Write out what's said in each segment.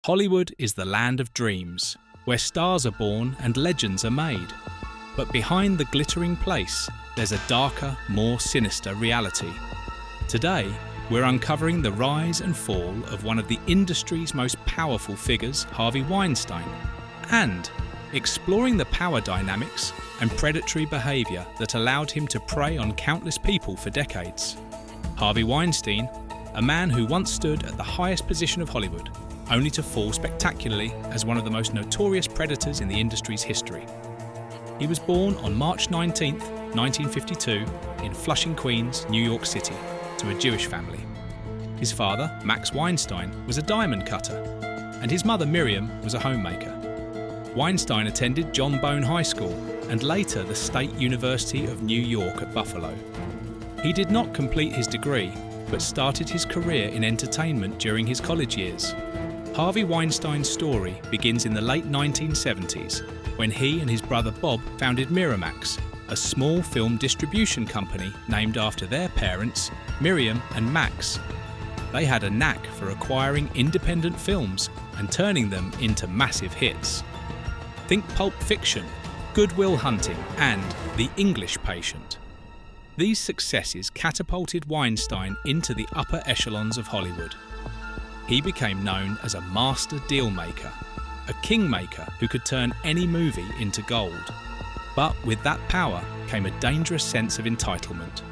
Hollywood is the land of dreams, where stars are born and legends are made. But behind the glittering place, there's a darker, more sinister reality. Today, we're uncovering the rise and fall of one of the industry's most powerful figures, Harvey Weinstein, and exploring the power dynamics and predatory behavior that allowed him to prey on countless people for decades. Harvey Weinstein, a man who once stood at the highest position of Hollywood, only to fall spectacularly as one of the most notorious predators in the industry's history. He was born on March 19, 1952, in Flushing, Queens, New York City, to a Jewish family. His father, Max Weinstein, was a diamond cutter, and his mother, Miriam, was a homemaker. Weinstein attended John Bone High School and later the State University of New York at Buffalo. He did not complete his degree, but started his career in entertainment during his college years. Harvey Weinstein's story begins in the late 1970s, when he and his brother Bob founded Miramax, a small film distribution company named after their parents, Miriam and Max. They had a knack for acquiring independent films and turning them into massive hits. Think Pulp Fiction, Good Will Hunting, and The English Patient. These successes catapulted Weinstein into the upper echelons of Hollywood. He became known as a master deal maker, a kingmaker who could turn any movie into gold. But with that power came a dangerous sense of entitlement.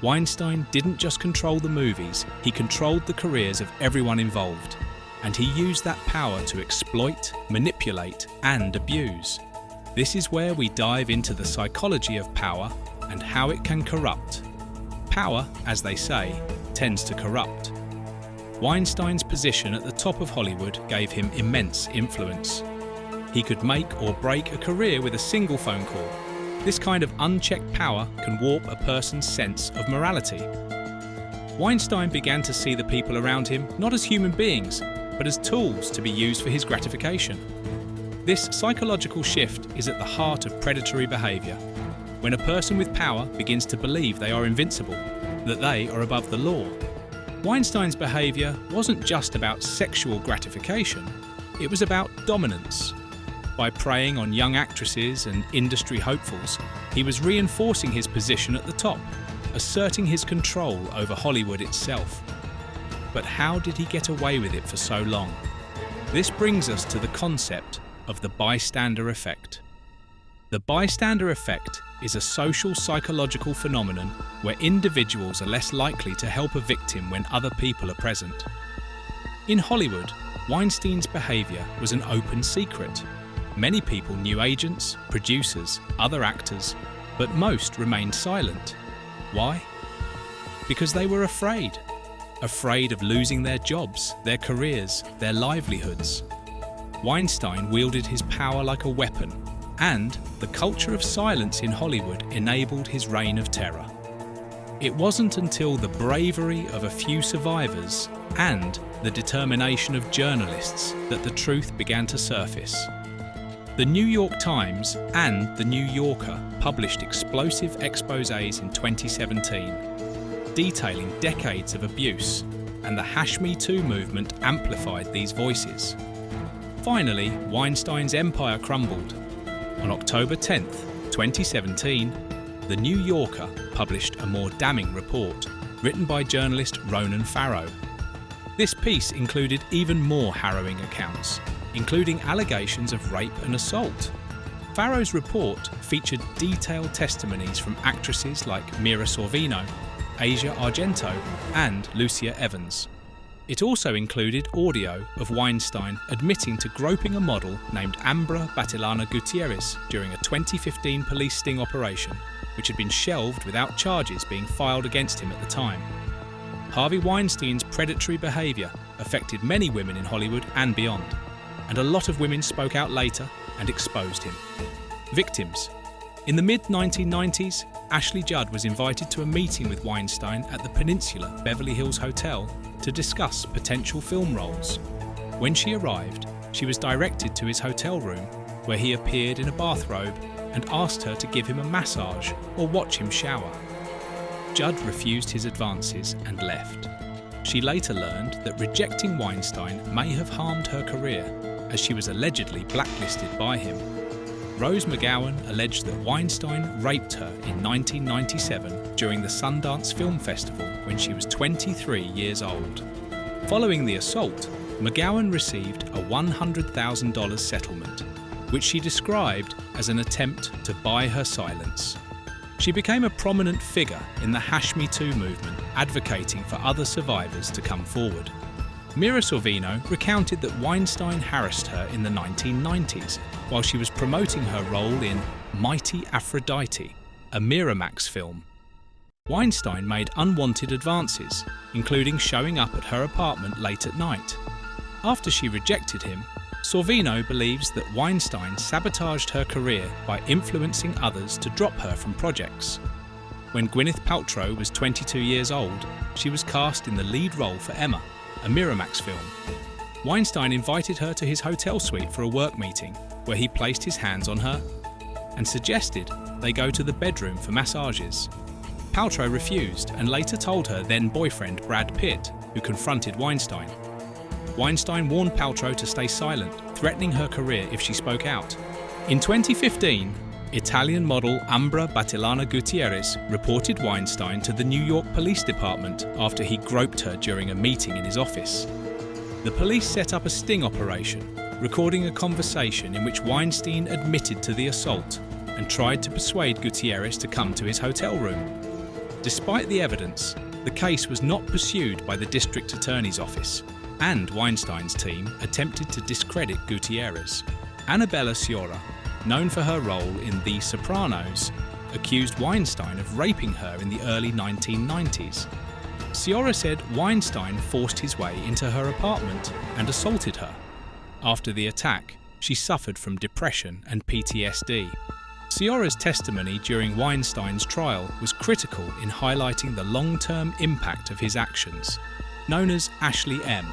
Weinstein didn't just control the movies, he controlled the careers of everyone involved. And he used that power to exploit, manipulate, and abuse. This is where we dive into the psychology of power and how it can corrupt. Power, as they say, tends to corrupt. Weinstein's position at the top of Hollywood gave him immense influence. He could make or break a career with a single phone call. This kind of unchecked power can warp a person's sense of morality. Weinstein began to see the people around him not as human beings, but as tools to be used for his gratification. This psychological shift is at the heart of predatory behavior. When a person with power begins to believe they are invincible, that they are above the law. Weinstein's behavior wasn't just about sexual gratification, it was about dominance. By preying on young actresses and industry hopefuls, he was reinforcing his position at the top, asserting his control over Hollywood itself. But how did he get away with it for so long? This brings us to the concept of the bystander effect. The bystander effect is a social psychological phenomenon where individuals are less likely to help a victim when other people are present. In Hollywood, Weinstein's behavior was an open secret. Many people knew agents, producers, other actors, but most remained silent. Why? Because they were afraid of losing their jobs, their careers, their livelihoods. Weinstein wielded his power like a weapon, and the culture of silence in Hollywood enabled his reign of terror. It wasn't until the bravery of a few survivors and the determination of journalists that the truth began to surface. The New York Times and The New Yorker published explosive exposés in 2017, detailing decades of abuse, and the #MeToo movement amplified these voices. Finally, Weinstein's empire crumbled. On October 10, 2017, The New Yorker published a more damning report, written by journalist Ronan Farrow. This piece included even more harrowing accounts, including allegations of rape and assault. Farrow's report featured detailed testimonies from actresses like Mira Sorvino, Asia Argento, and Lucia Evans. It also included audio of Weinstein admitting to groping a model named Ambra Batilana Gutierrez during a 2015 police sting operation, which had been shelved without charges being filed against him at the time. Harvey Weinstein's predatory behavior affected many women in Hollywood and beyond, and a lot of women spoke out later and exposed him. Victims. In the mid-1990s, Ashley Judd was invited to a meeting with Weinstein at the Peninsula Beverly Hills Hotel to discuss potential film roles. When she arrived, she was directed to his hotel room, where he appeared in a bathrobe and asked her to give him a massage or watch him shower. Judd refused his advances and left. She later learned that rejecting Weinstein may have harmed her career, as she was allegedly blacklisted by him. Rose McGowan alleged that Weinstein raped her in 1997 during the Sundance Film Festival when she was 23 years old. Following the assault, McGowan received a $100,000 settlement, which she described as an attempt to buy her silence. She became a prominent figure in the #MeToo movement, advocating for other survivors to come forward. Mira Sorvino recounted that Weinstein harassed her in the 1990s while she was promoting her role in Mighty Aphrodite, a Miramax film. Weinstein made unwanted advances, including showing up at her apartment late at night. After she rejected him, Sorvino believes that Weinstein sabotaged her career by influencing others to drop her from projects. When Gwyneth Paltrow was 22 years old, she was cast in the lead role for Emma, a Miramax film. Weinstein invited her to his hotel suite for a work meeting, where he placed his hands on her and suggested they go to the bedroom for massages. Paltrow refused and later told her then-boyfriend Brad Pitt, who confronted Weinstein. Weinstein warned Paltrow to stay silent, threatening her career if she spoke out. In 2015, Italian model Ambra Battilana Gutierrez reported Weinstein to the New York Police Department after he groped her during a meeting in his office. The police set up a sting operation, recording a conversation in which Weinstein admitted to the assault and tried to persuade Gutierrez to come to his hotel room. Despite the evidence, the case was not pursued by the district attorney's office, and Weinstein's team attempted to discredit Gutierrez. Annabella Sciorra, known for her role in The Sopranos, accused Weinstein of raping her in the early 1990s. Sciorra said Weinstein forced his way into her apartment and assaulted her. After the attack, she suffered from depression and PTSD. Sciorra's testimony during Weinstein's trial was critical in highlighting the long-term impact of his actions. Known as Ashley M.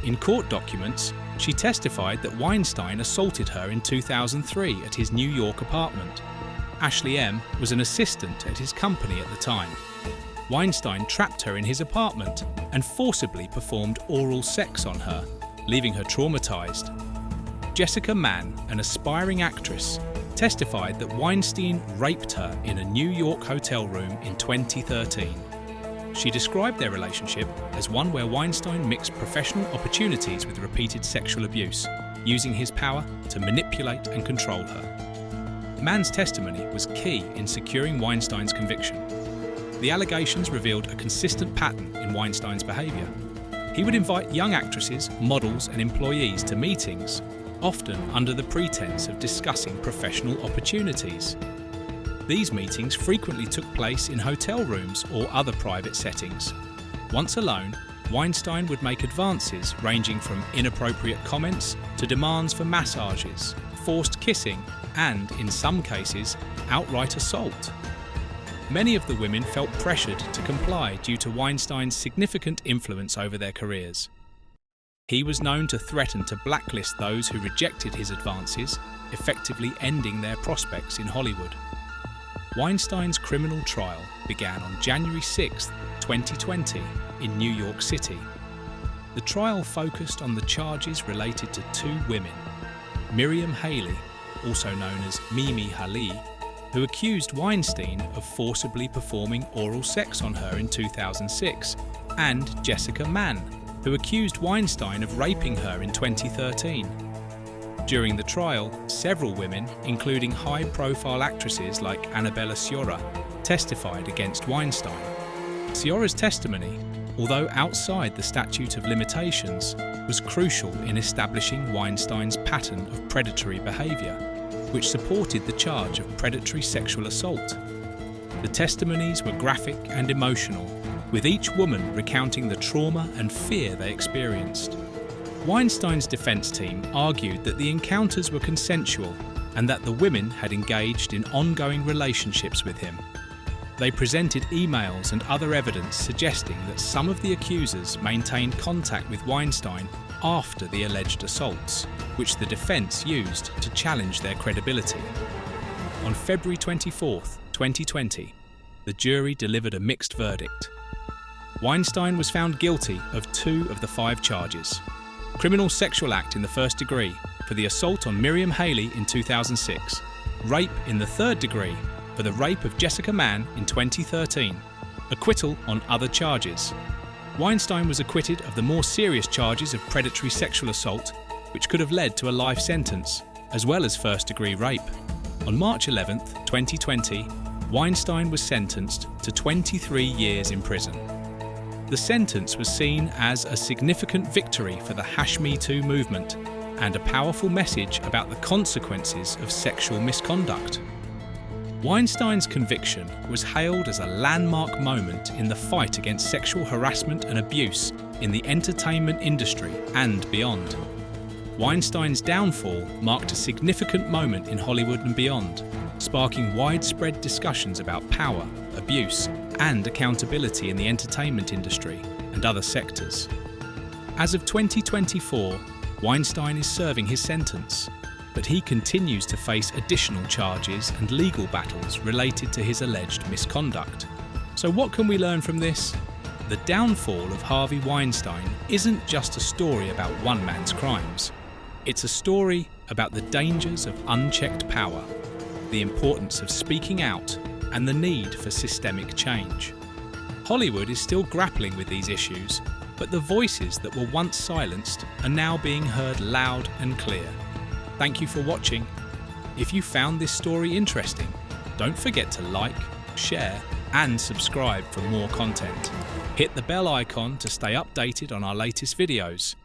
In court documents, she testified that Weinstein assaulted her in 2003 at his New York apartment. Ashley M. was an assistant at his company at the time. Weinstein trapped her in his apartment and forcibly performed oral sex on her, leaving her traumatized. Jessica Mann, an aspiring actress, testified that Weinstein raped her in a New York hotel room in 2013. She described their relationship as one where Weinstein mixed professional opportunities with repeated sexual abuse, using his power to manipulate and control her. Mann's testimony was key in securing Weinstein's conviction. The allegations revealed a consistent pattern in Weinstein's behavior. He would invite young actresses, models, and employees to meetings, often under the pretense of discussing professional opportunities. These meetings frequently took place in hotel rooms or other private settings. Once alone, Weinstein would make advances ranging from inappropriate comments to demands for massages, forced kissing, and, in some cases, outright assault. Many of the women felt pressured to comply due to Weinstein's significant influence over their careers. He was known to threaten to blacklist those who rejected his advances, effectively ending their prospects in Hollywood. Weinstein's criminal trial began on January 6, 2020, in New York City. The trial focused on the charges related to two women, Miriam Haley, also known as Mimi Haley, who accused Weinstein of forcibly performing oral sex on her in 2006, and Jessica Mann, who accused Weinstein of raping her in 2013. During the trial, several women, including high-profile actresses like Annabella Sciorra, testified against Weinstein. Sciorra's testimony, although outside the statute of limitations, was crucial in establishing Weinstein's pattern of predatory behavior, which supported the charge of predatory sexual assault. The testimonies were graphic and emotional, with each woman recounting the trauma and fear they experienced. Weinstein's defense team argued that the encounters were consensual and that the women had engaged in ongoing relationships with him. They presented emails and other evidence suggesting that some of the accusers maintained contact with Weinstein after the alleged assaults, which the defense used to challenge their credibility. On February 24, 2020, the jury delivered a mixed verdict. Weinstein was found guilty of 2 of the 5 charges. Criminal sexual act in the 1st degree for the assault on Miriam Haley in 2006, rape in the 3rd degree for the rape of Jessica Mann in 2013, acquittal on other charges. Weinstein was acquitted of the more serious charges of predatory sexual assault, which could have led to a life sentence, as well as 1st-degree rape. On March 11, 2020, Weinstein was sentenced to 23 years in prison. The sentence was seen as a significant victory for the #MeToo movement and a powerful message about the consequences of sexual misconduct. Weinstein's conviction was hailed as a landmark moment in the fight against sexual harassment and abuse in the entertainment industry and beyond. Weinstein's downfall marked a significant moment in Hollywood and beyond, sparking widespread discussions about power, abuse, and accountability in the entertainment industry and other sectors. As of 2024, Weinstein is serving his sentence, but he continues to face additional charges and legal battles related to his alleged misconduct. So what can we learn from this? The downfall of Harvey Weinstein isn't just a story about one man's crimes. It's a story about the dangers of unchecked power, the importance of speaking out, and the need for systemic change. Hollywood is still grappling with these issues, but the voices that were once silenced are now being heard loud and clear. Thank you for watching. If you found this story interesting, don't forget to like, share, and subscribe for more content. Hit the bell icon to stay updated on our latest videos.